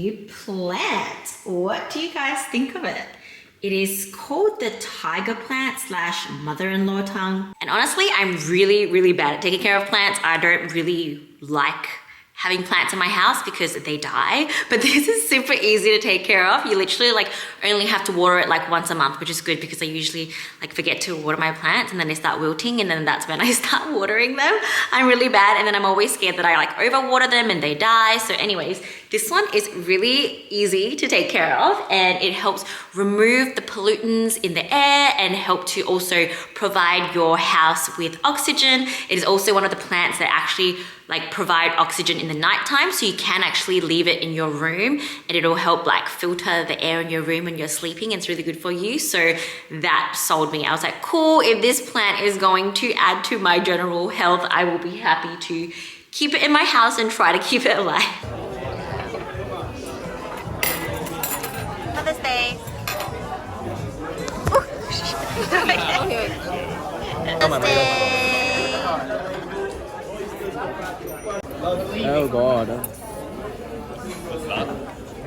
new plant. What do you guys think of it? It is called the tiger plant slash mother-in-law tongue. And honestly, I'm really bad at taking care of plants. I don't really like having plants in my house because they die, but this is super easy to take care of. You literally like only have to water it like once a month, which is good because I usually like forget to water my plants and then they start wilting and then that's when I start watering them. I'm really bad and then I'm always scared that I like overwater them and they die. So anyways, this one is really easy to take care of and it helps remove the pollutants in the air and help to also provide your house with oxygen. It is also one of the plants that actually like provide oxygen in the nighttime, so you can actually leave it in your room and it'll help like filter the air in your room when you're sleeping. It's really good for you. So that sold me. I was like, cool, if this plant is going to add to my general health, I will be happy to keep it in my house and try to keep it alive. Mother's Day. Mother's Day. Oh god. What's that?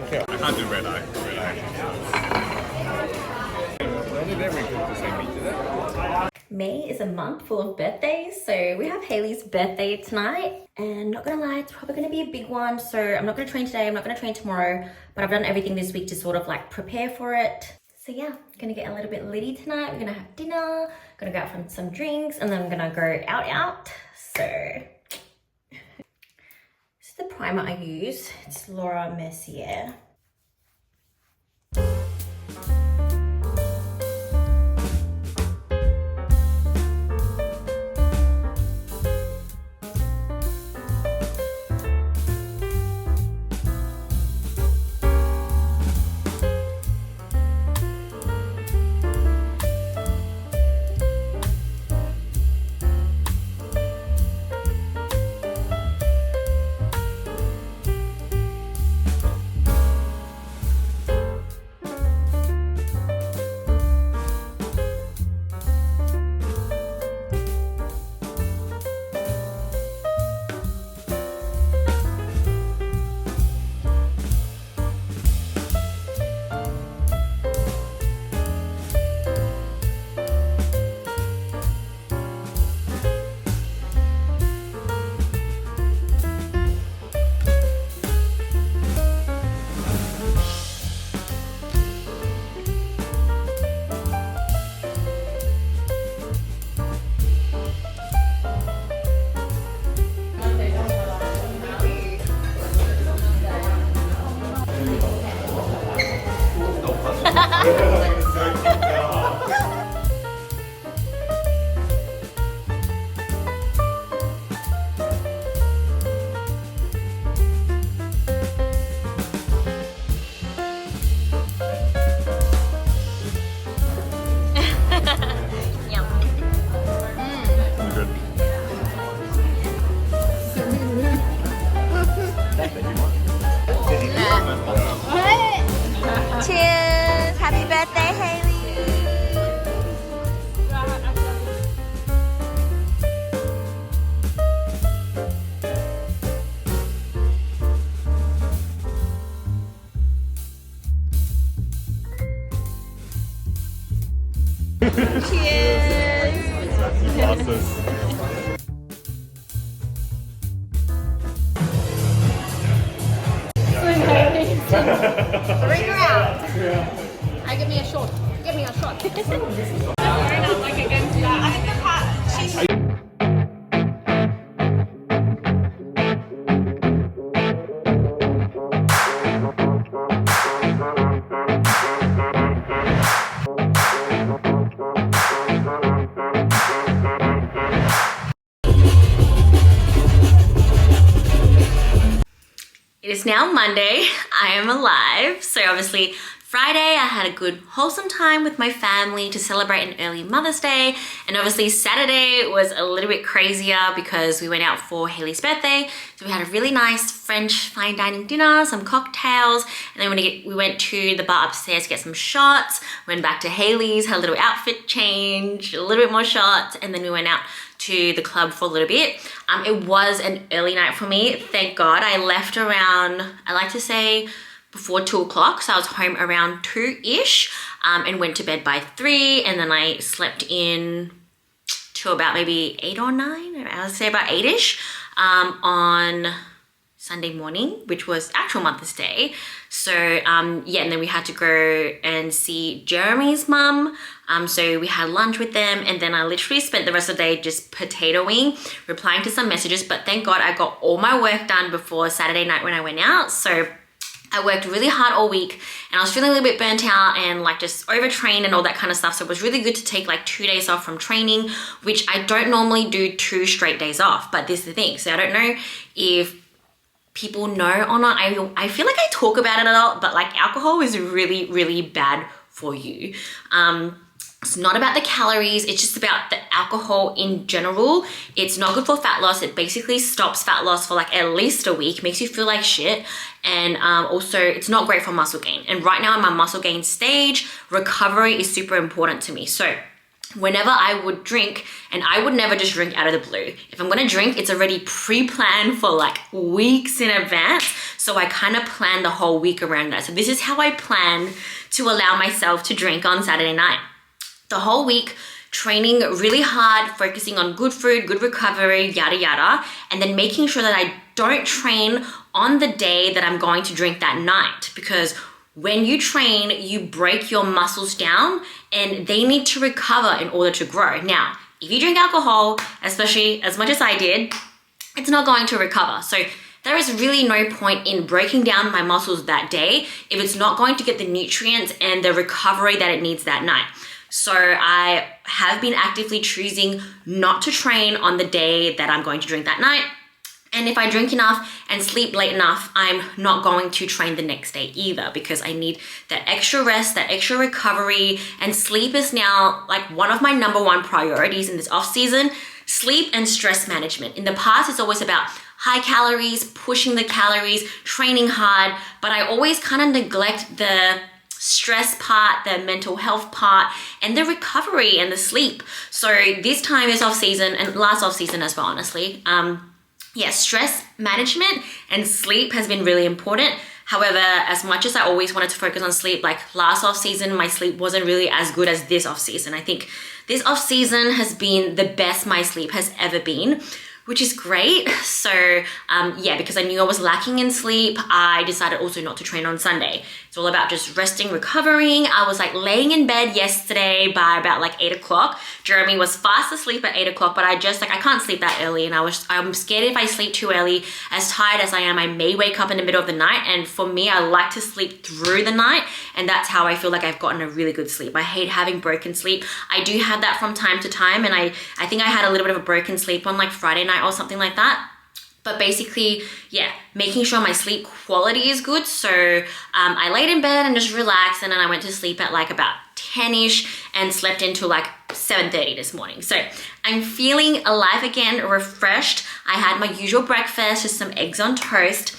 Okay. I can't do red eye. When did every cook the same meat today? May is a month full of birthdays, so we have Hayley's birthday tonight, and not gonna lie, it's probably gonna be a big one. So I'm not gonna train today, I'm not gonna train tomorrow, but I've done everything this week to sort of like prepare for it. So yeah, gonna get a little bit litty tonight. We're gonna have dinner, gonna go out for some drinks, and then I'm gonna go out. So the primer I use, it's Laura Mercier. Cheers! Happy birthday, Hayley! Cheers! Bring her out. Give me a shot. Give me a shot. We're not like against that. I think the part she's. It is now Monday. I am alive. So obviously Friday I had a good wholesome time with my family to celebrate an early Mother's Day, and obviously Saturday was a little bit crazier because we went out for Hayley's birthday. So we had a really nice French fine dining dinner, some cocktails, and then we went to the bar upstairs to get some shots, went back to Hayley's, had a little outfit change, a little bit more shots, and then we went out to the club for a little bit. It was an early night for me, thank God. I left around, I like to say before 2 o'clock. So I was home around 2-ish and went to bed by 3. And then I slept in to about maybe 8 or 9. I would say about 8-ish on Sunday morning, which was actual Mother's Day. So yeah, and then we had to go and see Jeremy's mum. So we had lunch with them, and then I literally spent the rest of the day just potatoing, replying to some messages. But thank God I got all my work done before Saturday night when I went out. So I worked really hard all week, and I was feeling a little bit burnt out and like just overtrained and all that kind of stuff. So it was really good to take like 2 days off from training, which I don't normally do 2 straight days off, but this is the thing. So I don't know if people know or not. I feel like I talk about it a lot, but like alcohol is really, really bad for you. It's not about the calories, it's just about the alcohol in general. It's not good for fat loss. It basically stops fat loss for like at least a week, makes you feel like shit. And also it's not great for muscle gain. And right now in my muscle gain stage, recovery is super important to me. So whenever I would drink, and I would never just drink out of the blue. If I'm gonna drink, it's already pre-planned for like weeks in advance. So I kind of plan the whole week around that. So this is how I plan to allow myself to drink on Saturday night. The whole week, training really hard, focusing on good food, good recovery, yada yada, and then making sure that I don't train on the day that I'm going to drink that night, because when you train, you break your muscles down and they need to recover in order to grow. Now, if you drink alcohol, especially as much as I did, it's not going to recover. So there is really no point in breaking down my muscles that day if it's not going to get the nutrients and the recovery that it needs that night. So I have been actively choosing not to train on the day that I'm going to drink that night. And if I drink enough and sleep late enough, I'm not going to train the next day either, because I need that extra rest, that extra recovery, and sleep is now like one of my #1 priorities in this off season. Sleep and stress management. In the past, it's always about high calories, pushing the calories, training hard, but I always kind of neglect the stress part, the mental health part, and the recovery and the sleep. So this time is off season, and last off season as well, honestly. Yeah, stress management and sleep has been really important. However, as much as I always wanted to focus on sleep, like last off season, my sleep wasn't really as good as this off season. I think this off season has been the best my sleep has ever been, which is great. So yeah, because I knew I was lacking in sleep, I decided also not to train on Sunday. It's all about just resting, recovering. I was like laying in bed yesterday by about like 8 o'clock. Jeremy was fast asleep at 8 o'clock, but I can't sleep that early. And I'm scared if I sleep too early, as tired as I am, I may wake up in the middle of the night. And for me, I like to sleep through the night. And that's how I feel like I've gotten a really good sleep. I hate having broken sleep. I do have that from time to time. And I think I had a little bit of a broken sleep on like Friday night or something like that. But basically, yeah, making sure my sleep quality is good. So I laid in bed and just relaxed, and then I went to sleep at like about 10-ish and slept into like 7:30 this morning. So I'm feeling alive again, refreshed. I had my usual breakfast, just some eggs on toast.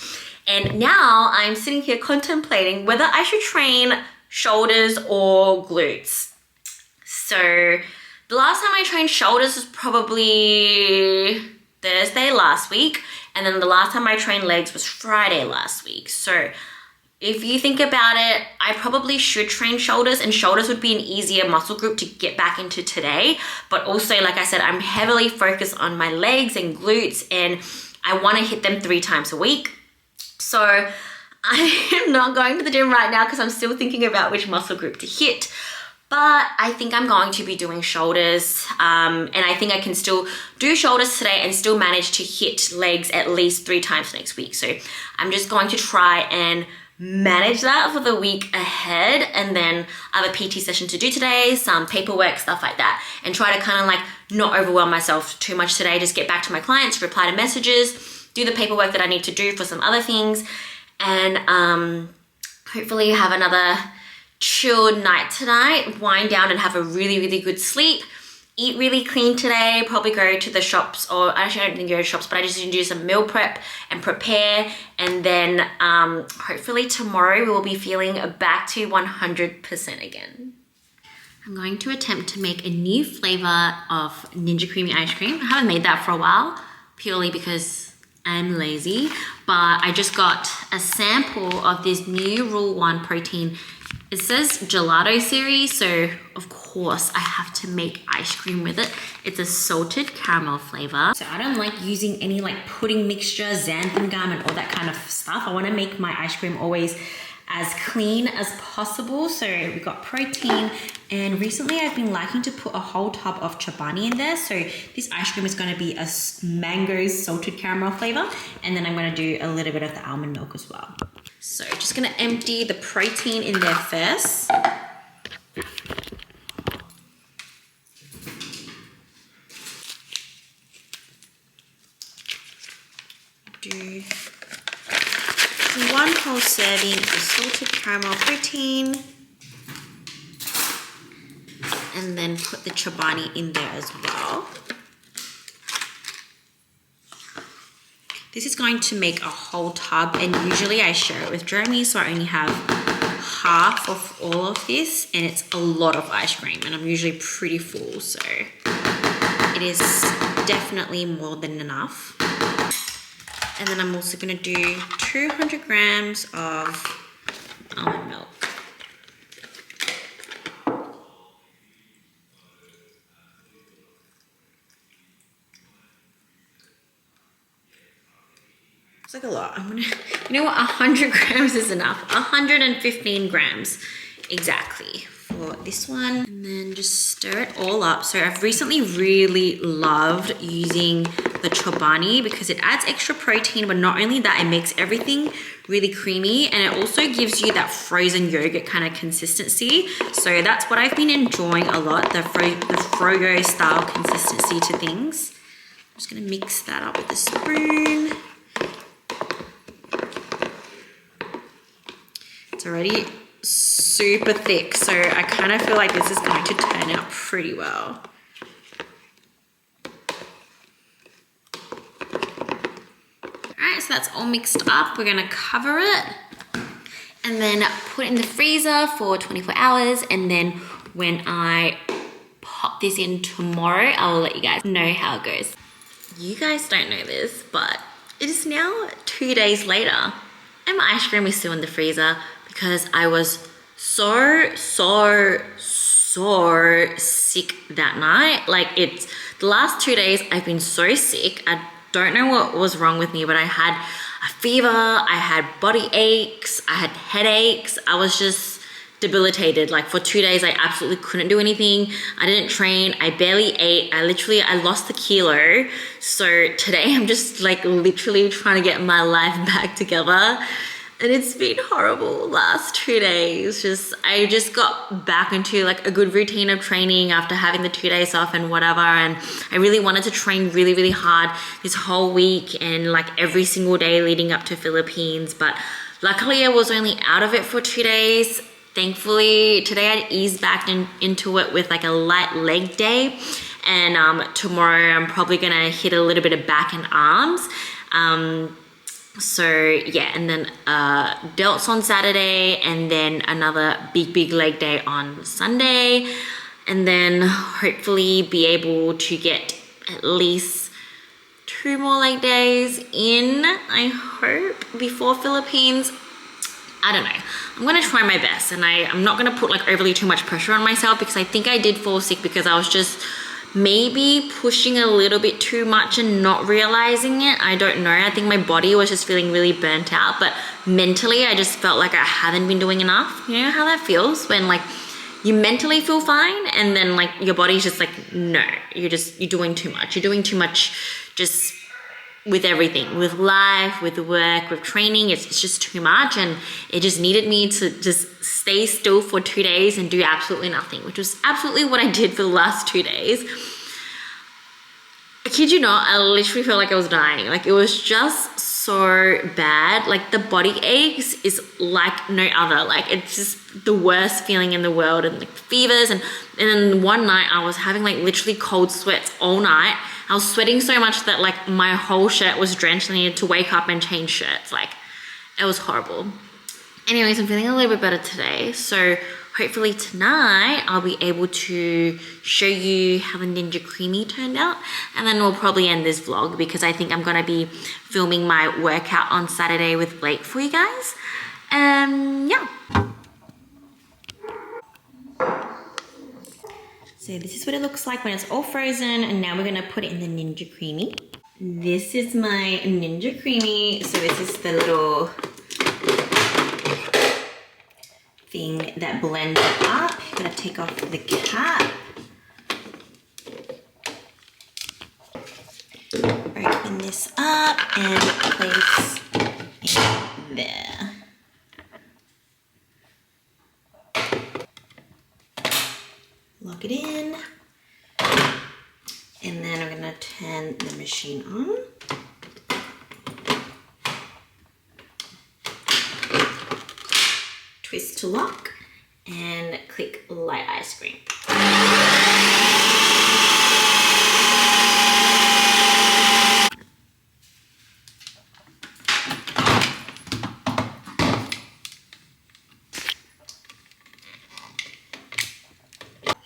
And now I'm sitting here contemplating whether I should train shoulders or glutes. So the last time I trained shoulders was probably Thursday last week, and then the last time I trained legs was Friday last week. So if you think about it, I probably should train shoulders, and shoulders would be an easier muscle group to get back into today. But also, like I said, I'm heavily focused on my legs and glutes, and I want to hit them 3 times a week. So I am not going to the gym right now because I'm still thinking about which muscle group to hit. But I think I'm going to be doing shoulders, and I think I can still do shoulders today and still manage to hit legs at least 3 times next week. So I'm just going to try and manage that for the week ahead, and then I have a PT session to do today, some paperwork, stuff like that, and try to kind of like not overwhelm myself too much today. Just get back to my clients, reply to messages, do the paperwork that I need to do for some other things, and hopefully have another chilled night tonight, wind down and have a really, really good sleep, eat really clean today, probably go to the shops, or actually I don't think go to shops, but I just need to do some meal prep and prepare, and then hopefully tomorrow we will be feeling back to 100% again. I'm going to attempt to make a new flavor of Ninja Creami ice cream. I haven't made that for a while, purely because I'm lazy, but I just got a sample of this new Rule 1 protein. It says gelato series, so of course I have to make ice cream with it. It's a salted caramel flavor. So I don't like using any like pudding mixture, xanthan gum and all that kind of stuff. I want to make my ice cream always as clean as possible. So we got protein, and recently I've been liking to put a whole tub of Chobani in there. So this ice cream is going to be a mango salted caramel flavor, and then I'm going to do a little bit of the almond milk as well. So just going to empty the protein in there first. Do 1 whole serving of salted caramel protein, and then put the Chobani in there as well. This is going to make a whole tub, and usually I share it with Jeremy, so I only have half of all of this, and it's a lot of ice cream, and I'm usually pretty full, so it is definitely more than enough. And then I'm also going to do 200 grams of almond milk. It's like a lot. You know what, 100 grams is enough. 115 grams exactly for this one. And then just stir it all up. So I've recently really loved using the Chobani because it adds extra protein, but not only that, it makes everything really creamy, and it also gives you that frozen yogurt kind of consistency. So that's what I've been enjoying a lot, the Froyo style consistency to things. I'm just gonna mix that up with a spoon. It's already super thick, so I kind of feel like this is going to turn out pretty well. Alright, so that's all mixed up. We're going to cover it and then put it in the freezer for 24 hours, and then when I pop this in tomorrow, I will let you guys know how it goes. You guys don't know this, but it is now 2 days later and my ice cream is still in the freezer because I was so sick that night. Like, it's the last 2 days I've been so sick. I don't know what was wrong with me, but I had a fever, I had body aches, I had headaches. I was just debilitated. Like, for 2 days I absolutely couldn't do anything. I didn't train, I barely ate. I lost a kilo. So today I'm just like literally trying to get my life back together. And it's been horrible last 2 days. I just got back into like a good routine of training after having the 2 days off and whatever. And I really wanted to train really, really hard this whole week and like every single day leading up to Philippines. But luckily I was only out of it for 2 days. Thankfully, today I eased back into it with like a light leg day. And tomorrow I'm probably gonna hit a little bit of back and arms. So yeah, and then delts on Saturday, and then another big leg day on Sunday, and then hopefully be able to get at least 2 more leg days in, I hope, before Philippines. I don't know. I'm gonna try my best, and I'm not gonna put like overly too much pressure on myself, because I think I did fall sick because I was just maybe pushing a little bit too much and not realizing it. I don't know. I think my body was just feeling really burnt out, but mentally I just felt like I haven't been doing enough. You know how that feels when like you mentally feel fine and then like your body's just like, no, you're doing too much. You're doing too much just with everything, with life, with work, with training. It's just too much, and it just needed me to just stay still for 2 days and do absolutely nothing, which was absolutely what I did for the last 2 days. I kid you not, I literally felt like I was dying. Like, it was just so bad. Like, the body aches is like no other. Like, it's just the worst feeling in the world, and like fevers, and then one night I was having like literally cold sweats all night. I was sweating so much that like my whole shirt was drenched and I needed to wake up and change shirts. Like, it was horrible. Anyways, I'm feeling a little bit better today. So hopefully tonight I'll be able to show you how the Ninja Creamy turned out, and then we'll probably end this vlog because I think I'm gonna be filming my workout on Saturday with Blake for you guys. Yeah. So this is what it looks like when it's all frozen, and now we're gonna put it in the Ninja Creamy. This is my Ninja Creamy. So this is the little thing that blends it up. I'm gonna take off the cap. Open this up and place it there. Lock it in. And then I'm gonna turn the machine on. Twist to lock and click light ice cream.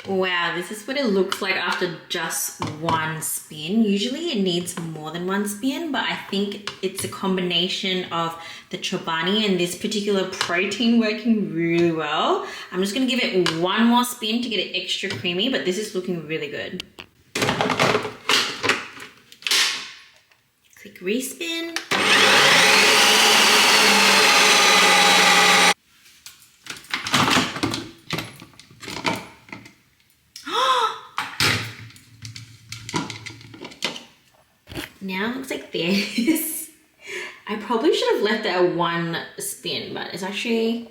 Wow, this is what it looks like after just one spin. Usually it needs more than one spin, but I think it's a combination of the Chobani and this particular protein working really well. I'm just gonna give it one more spin to get it extra creamy, but this is looking really good. Click respin. Now it looks like this. I probably should have left it at one spin, but it's actually,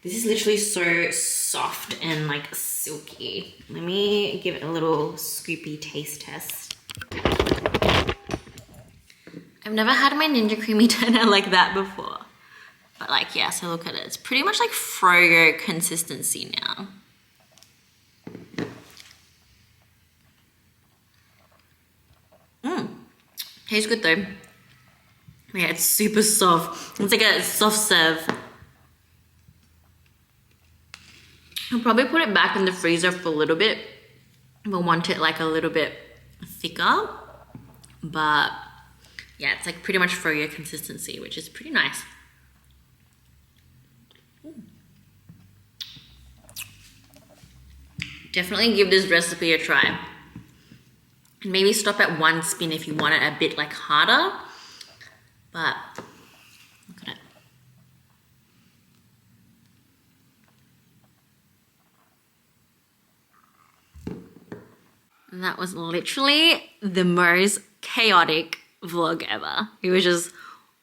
this is literally so soft and like silky. Let me give it a little scoopy taste test. I've never had my Ninja Creamy turn out like that before. But like, yeah, so look at it. It's pretty much like Froyo consistency now. Tastes good though. Yeah, it's super soft. It's like a soft serve. I'll probably put it back in the freezer for a little bit if I want it like a little bit thicker. But yeah, it's like pretty much Froyo consistency, which is pretty nice. Definitely give this recipe a try. And maybe stop at one spin if you want it a bit like harder. But look at it. And that was literally the most chaotic vlog ever. It was just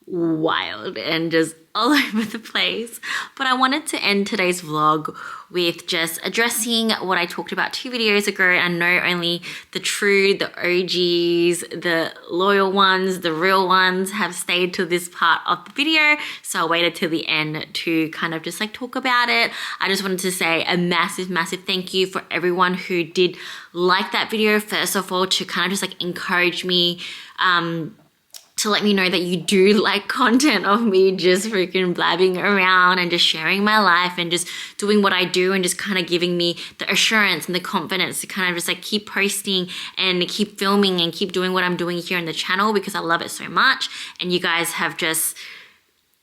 wild and just all over the place. But I wanted to end today's vlog with just addressing what I talked about 2 videos ago. I know only the true, the OGs, the loyal ones, the real ones have stayed to this part of the video. So I waited till the end to kind of just like talk about it. I just wanted to say a massive, massive thank you for everyone who did like that video. First of all, to kind of just like encourage me, to let me know that you do like content of me just freaking blabbing around and just sharing my life and just doing what I do and just kind of giving me the assurance and the confidence to kind of just like keep posting and keep filming and keep doing what I'm doing here on the channel, because I love it so much. And you guys have just,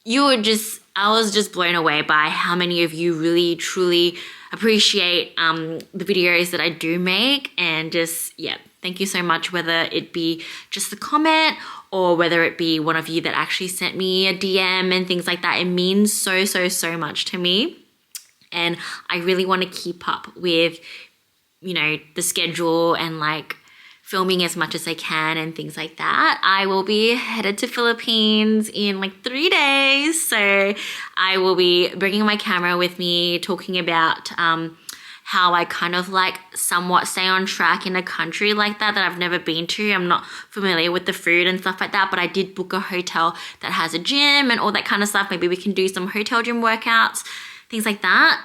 I was just blown away by how many of you really truly appreciate the videos that I do make. And just, yeah, thank you so much, whether it be just a comment or whether it be one of you that actually sent me a DM and things like that. It means so, so, so much to me. And I really want to keep up with, you know, the schedule and like filming as much as I can and things like that. I will be headed to Philippines in like 3 days. So I will be bringing my camera with me, talking about how I kind of like somewhat stay on track in a country like that I've never been to. I'm not familiar with the food and stuff like that, but I did book a hotel that has a gym and all that kind of stuff. Maybe we can do some hotel gym workouts, things like that.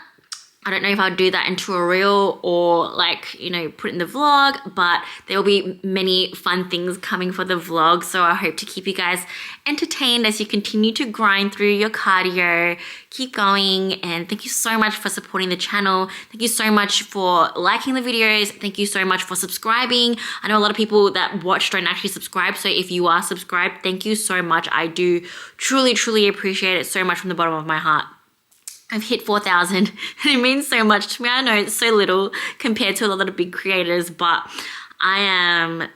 I don't know if I'll do that into a reel or like, you know, put it in the vlog, but there will be many fun things coming for the vlog. So I hope to keep you guys entertained as you continue to grind through your cardio. Keep going, and thank you so much for supporting the channel. Thank you so much for liking the videos. Thank you so much for subscribing. I know a lot of people that watch don't actually subscribe, so if you are subscribed, thank you so much. I do truly appreciate it so much from the bottom of my heart. I've hit 4,000 and it means so much to me. I know it's so little compared to a lot of big creators, but I am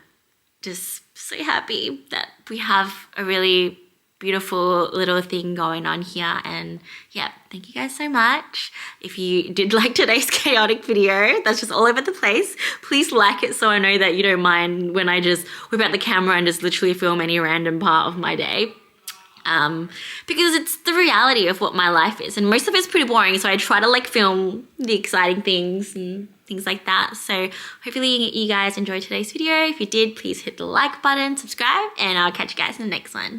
just so happy that we have a really beautiful little thing going on here. And yeah, thank you guys so much. If you did like today's chaotic video, that's just all over the place, please like it so I know that you don't mind when I just whip out the camera and just literally film any random part of my day. Because it's the reality of what my life is, and most of it's pretty boring, so I try to like film the exciting things and things like that. So hopefully you guys enjoyed today's video. If you did, please hit the like button, subscribe, and I'll catch you guys in the next one.